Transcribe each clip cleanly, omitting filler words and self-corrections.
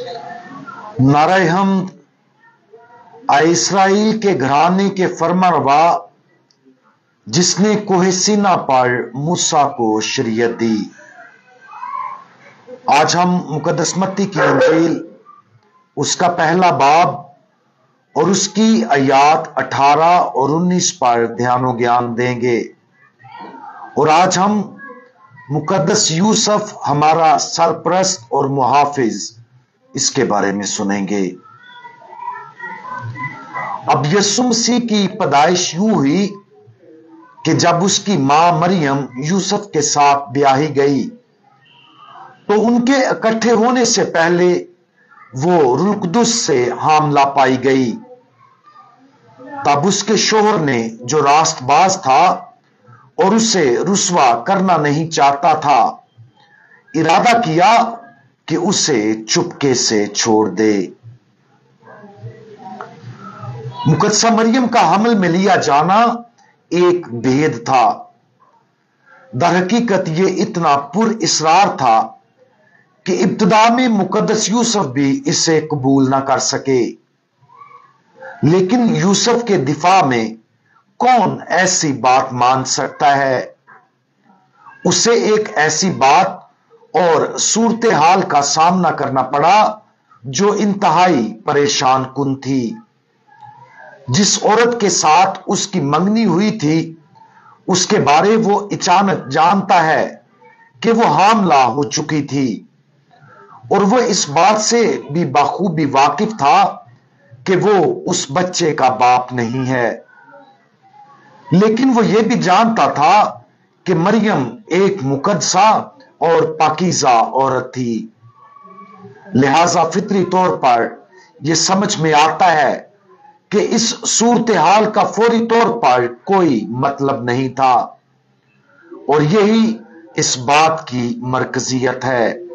नारे हमद इसराइल के घराने के फरमानरवा जिसने कोहे सीना पर मूसा को शरीयत दी। आज हम मुकद्दस मत्ती की इंजील उसका पहला बाब और उसकी आयात 18 और 19 पर ध्यान और ज्ञान देंगे। और आज हम मुकद्दस यूसुफ हमारा सरपरस्त और मुहाफिज इसके बारे में सुनेंगे। अब यीशु मसीह की पैदाइश यूं हुई कि जब उसकी मां मरियम यूसुफ के साथ ब्याही गई तो उनके इकट्ठे होने से पहले वो रूह कुदुस से हामला पाई गई। तब उसके शोहर ने जो रास्तबाज था और उसे रुसवा करना नहीं चाहता था, इरादा किया कि उसे चुपके से छोड़ दे। मुकद्दसा मरियम का हमल में लिया जाना एक भेद था। दरहकीकत ये इतना पुरइसरार था कि इब्तिदा में मुकद्दस यूसुफ भी इसे कबूल ना कर सके। लेकिन यूसुफ के दिफा में कौन ऐसी बात मान सकता है? उसे एक ऐसी बात और सूरत हाल का सामना करना पड़ा जो इंतहाई परेशान कुन थी। जिस औरत के साथ उसकी मंगनी हुई थी उसके बारे वो अचानक जानता है कि वो हामला हो चुकी थी, और वो इस बात से भी बखूबी वाकिफ था कि वो उस बच्चे का बाप नहीं है। लेकिन वो ये भी जानता था कि मरियम एक मुकद्दसा और पाकीज़ा औरत थी। लिहाजा फितरी तौर पर यह समझ में आता है कि इस सूरत हाल का फौरी तौर पर कोई मतलब नहीं था, और यही इस बात की मरकजियत है।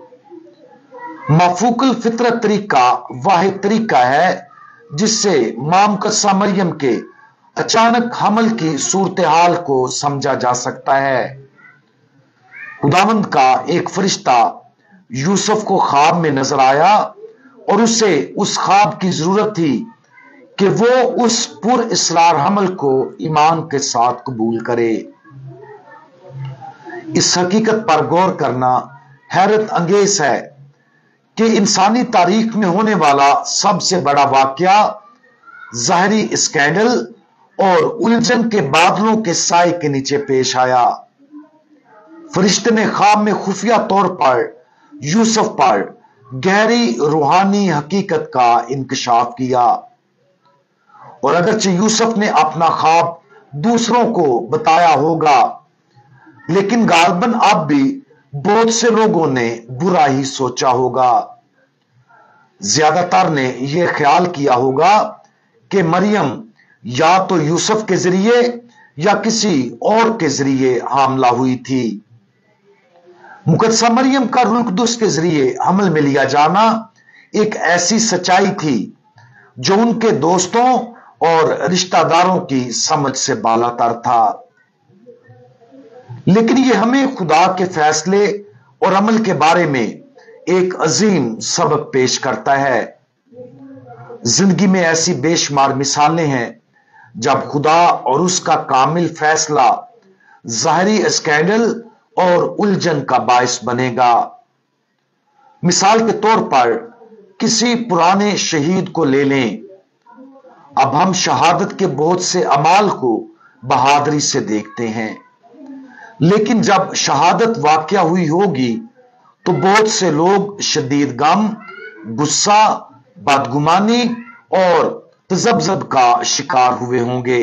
मफूकुल फितरत तरीका वाहिद तरीका है जिससे मां मुकद्दसा मरियम के अचानक हमल की सूरत हाल को समझा जा सकता है। खुदावंद का एक फरिश्ता यूसुफ को ख्वाब में नजर आया और उसे उस ख्वाब की जरूरत थी कि वो उस पुरइसरार हमल को ईमान के साथ कबूल करे। इस हकीकत पर गौर करना हैरत अंगेज है कि इंसानी तारीख में होने वाला सबसे बड़ा वाकया ज़ाहरी स्कैंडल और उलझन के बादलों के साए के नीचे पेश आया। फरिश्ते ने ख्वाब में खुफिया तौर पर यूसुफ पर गहरी रूहानी हकीकत का इंकशाफ किया, और अगरचे यूसुफ ने अपना ख्वाब दूसरों को बताया होगा, लेकिन गालबन अब भी बहुत से लोगों ने बुरा ही सोचा होगा। ज्यादातर ने यह ख्याल किया होगा कि मरियम या तो यूसुफ के जरिए या किसी और के जरिए हामला हुई थी। मुकद्दसा मरियम का रूह कुदुस के जरिए हमल में लिया जाना एक ऐसी सच्चाई थी जो उनके दोस्तों और रिश्तेदारों की समझ से बालातर था। लेकिन यह हमें खुदा के फैसले और अमल के बारे में एक अजीम सबक पेश करता है। जिंदगी में ऐसी बेशुमार मिसालें हैं जब खुदा और उसका कामिल फैसला ज़ाहरी स्कैंडल और उलझन का बायस बनेगा। मिसाल के तौर पर किसी पुराने शहीद को ले लें। अब हम शहादत के बहुत से अमाल को बहादुरी से देखते हैं, लेकिन जब शहादत वाकया हुई होगी तो बहुत से लोग शदीद गम, गुस्सा, बदगुमानी और तजब्जब का शिकार हुए होंगे।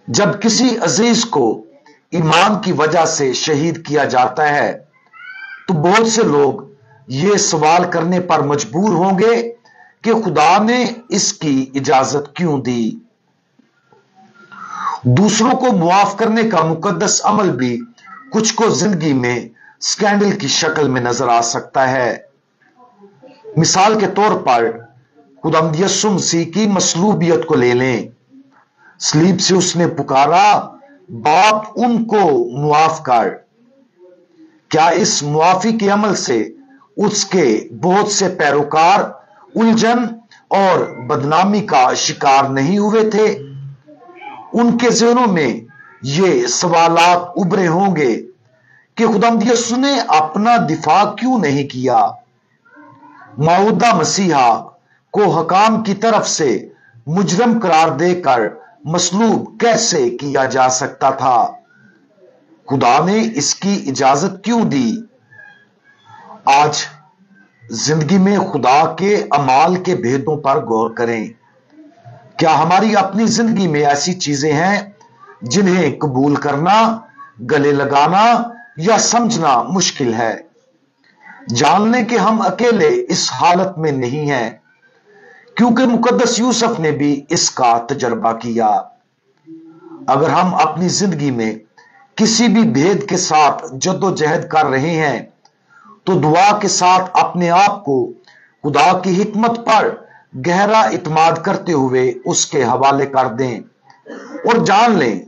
जब किसी अजीज को ईमान की वजह से शहीद किया जाता है तो बहुत से लोग ये सवाल करने पर मजबूर होंगे कि खुदा ने इसकी इजाजत क्यों दी। दूसरों को मुआफ करने का मुकद्दस अमल भी कुछ को जिंदगी में स्कैंडल की शक्ल में नजर आ सकता है। मिसाल के तौर पर खुदावंद यीशु मसीह की मसलूबियत को ले लें। सलीब से उसने पुकारा, बाप उनको मुआफ कर। क्या इस मुआफी के अमल से उसके बहुत से पैरोकार उलझन और बदनामी का शिकार नहीं हुए थे। उनके ज़हनों में ये सवालात उभरे होंगे कि खुदावंद यीशु ने अपना दिफा क्यों नहीं किया, मौदा मसीहा को हकाम की तरफ से मुजरम करार देकर मसलूब कैसे किया जा सकता था, खुदा ने इसकी इजाजत क्यों दी। आज जिंदगी में खुदा के अमाल के भेदों पर गौर करें। क्या हमारी अपनी जिंदगी में ऐसी चीजें हैं जिन्हें कबूल करना, गले लगाना या समझना मुश्किल है? जान लें कि हम अकेले इस हालत में नहीं हैं, क्योंकि मुकद्दस यूसुफ ने भी इसका तजर्बा किया। अगर हम अपनी जिंदगी में किसी भी भेद के साथ जद्दोजहद कर रहे हैं तो दुआ के साथ अपने आप को खुदा की हिकमत पर गहरा इत्मीनान करते हुए उसके हवाले कर दें और जान लें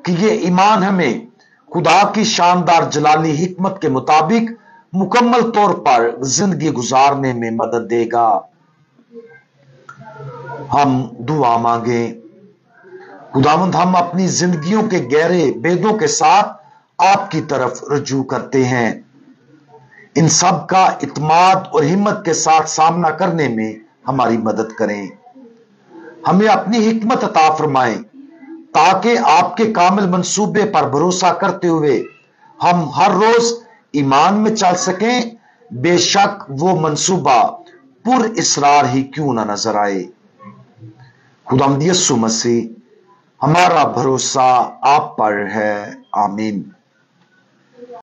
कि ये ईमान हमें खुदा की शानदार जलाली हिकमत के मुताबिक मुकम्मल तौर पर जिंदगी गुजारने में मदद देगा। हम दुआ मांगे। खुदावंद, हम अपनी जिंदगियों के गहरे भेदों के साथ आपकी तरफ रुजू करते हैं। इन सब का इत्मीनान और हिम्मत के साथ सामना करने में हमारी मदद करें। हमें अपनी हिकमत अता फरमाएं ताकि आपके कामिल मंसूबे पर भरोसा करते हुए हम हर रोज ईमान में चल सकें, बेशक वो मंसूबा पुर इसरार ही क्यों ना नजर आए। खुदावंद यीशु मसीह, हमारा भरोसा आप पर है। आमीन।